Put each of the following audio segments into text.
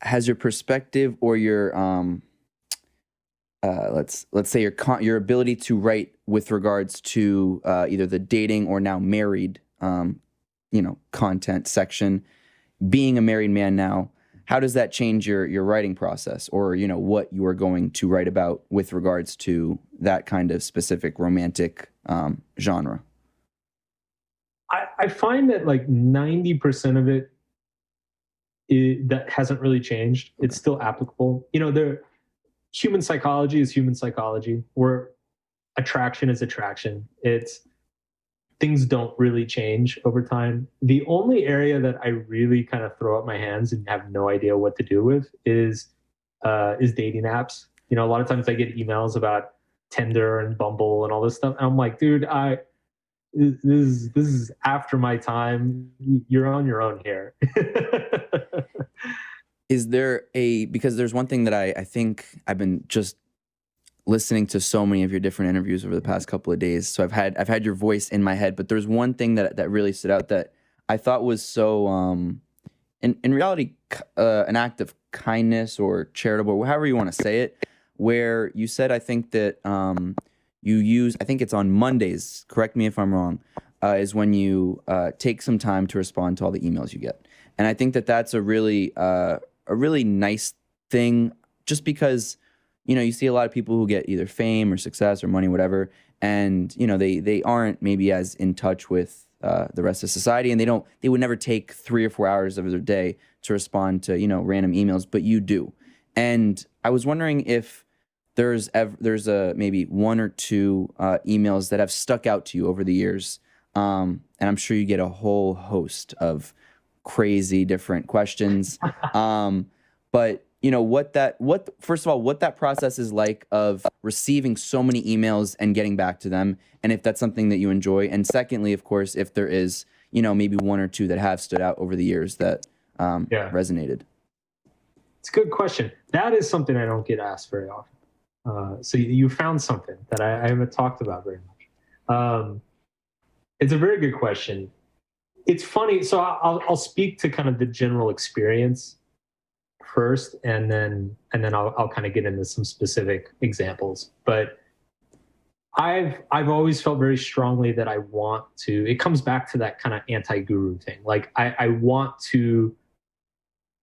has your perspective or your let's say your ability to write with regards to either the dating or now married content section, being a married man now, how does that change your writing process, or what you are going to write about with regards to that kind of specific romantic genre? I find that like 90% of it that hasn't really changed. It's still applicable. Human psychology is human psychology, where attraction is attraction. It's things don't really change over time. The only area that I really kind of throw up my hands and have no idea what to do with is dating apps. A lot of times I get emails about Tinder and Bumble and all this stuff, and I'm like, dude, this is after my time. You're on your own here. Is there because there's one thing that I think I've been just listening to so many of your different interviews over the past couple of days. So I've had your voice in my head, but there's one thing that really stood out that I thought was so in reality an act of kindness or charitable, however you want to say it, where you said, I think that you use, I think it's on Mondays, correct me if I'm wrong, is when you take some time to respond to all the emails you get. And I think that that's a really nice thing, just because you see a lot of people who get either fame or success or money, whatever, and they aren't maybe as in touch with the rest of society, and they would never take 3 or 4 hours of their day to respond to random emails, but you do. And I was wondering if there's maybe 1 or 2 emails that have stuck out to you over the years, and I'm sure you get a whole host of crazy different questions, but first of all, what that process is like of receiving so many emails and getting back to them, and if that's something that you enjoy. And secondly, of course, if there is, maybe 1 or 2 that have stood out over the years that resonated. It's a good question. That is something I don't get asked very often. So you found something that I haven't talked about very much. It's a very good question. It's funny. So I'll speak to kind of the general experience first, and then I'll kind of get into some specific examples. But I've always felt very strongly that I want to. It comes back to that kind of anti-guru thing. Like I want to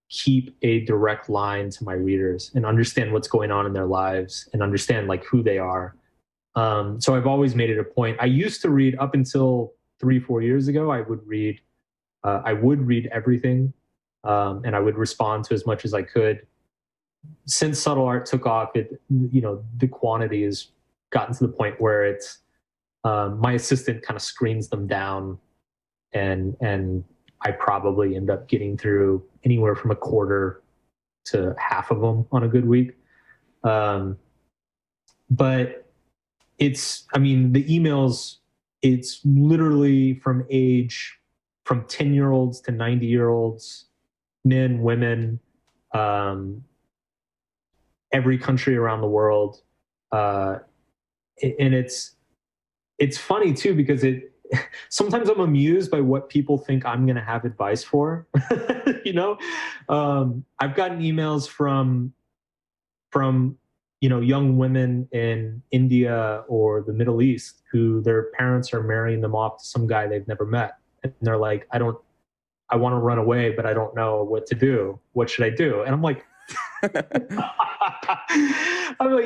keep a direct line to my readers and understand what's going on in their lives and understand like who they are. So I've always made it a point. I used to read up until 3-4 years ago. I would read everything. And I would respond to as much as I could. Since subtle art took off, the quantity has gotten to the point where it's my assistant kind of screens them down, and I probably end up getting through anywhere from a quarter to half of them on a good week. But the emails, it's literally from 10-year-olds to 90-year-olds. Men, women, every country around the world, and it's funny too, because sometimes I'm amused by what people think I'm going to have advice for. I've gotten emails from young women in India or the Middle East who their parents are marrying them off to some guy they've never met, and they're like, I want to run away, but I don't know what to do. What should I do? And I'm like,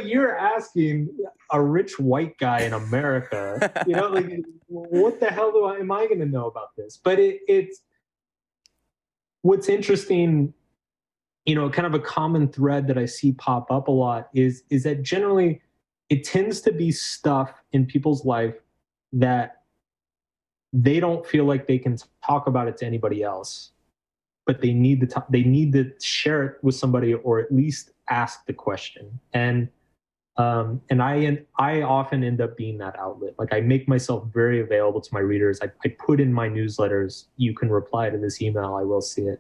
you're asking a rich white guy in America, what the hell am I going to know about this? But it's what's interesting, kind of a common thread that I see pop up a lot is that generally it tends to be stuff in people's life that they don't feel like they can talk about it to anybody else, but they need to share it with somebody, or at least ask the question. And I often end up being that outlet. Like I make myself very available to my readers. I put in my newsletters, you can reply to this email, I will see it.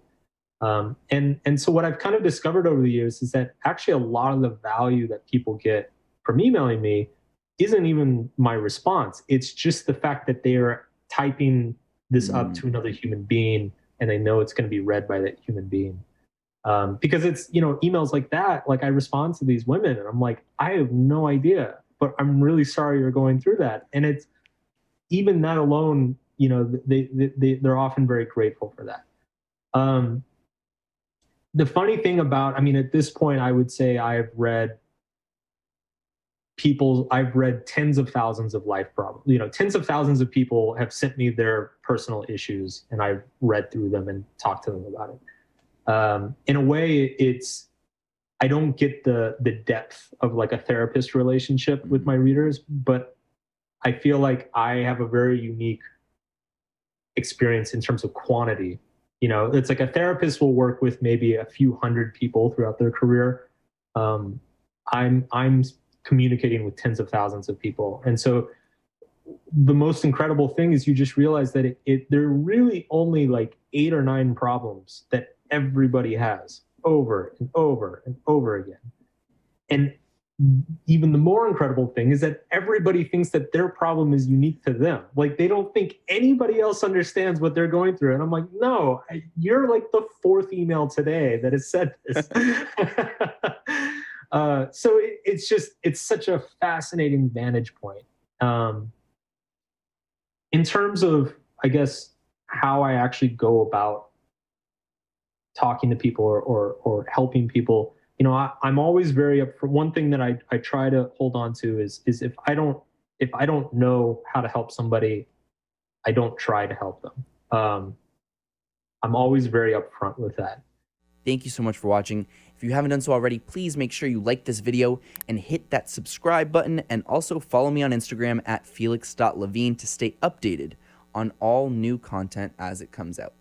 And so what I've kind of discovered over the years is that actually a lot of the value that people get from emailing me isn't even my response. It's just the fact that they are typing this up to another human being, and they know it's going to be read by that human being. Because it's, emails like that, like I respond to these women and I'm like, I have no idea, but I'm really sorry you're going through that. And it's even that alone, they're often very grateful for that. The funny thing about, I mean, at this point, I would say I've read tens of thousands of life problems. Tens of thousands of people have sent me their personal issues and I've read through them and talked to them about it. In a way, I don't get the depth of like a therapist relationship with my readers, but I feel like I have a very unique experience in terms of quantity. It's like a therapist will work with maybe a few hundred people throughout their career. I'm communicating with tens of thousands of people, and so the most incredible thing is you just realize that there are really only like 8 or 9 problems that everybody has over and over and over again. And even the more incredible thing is that everybody thinks that their problem is unique to them. Like they don't think anybody else understands what they're going through. And I'm like, no, you're like the 4th email today that has said this. So it's such a fascinating vantage point. In terms of, I guess, how I actually go about talking to people or helping people, I'm always very up for one thing that I try to hold on to is if I don't know how to help somebody, I don't try to help them. I'm always very upfront with that. Thank you so much for watching. If you haven't done so already, please make sure you like this video and hit that subscribe button, and also follow me on Instagram at felix.levine to stay updated on all new content as it comes out.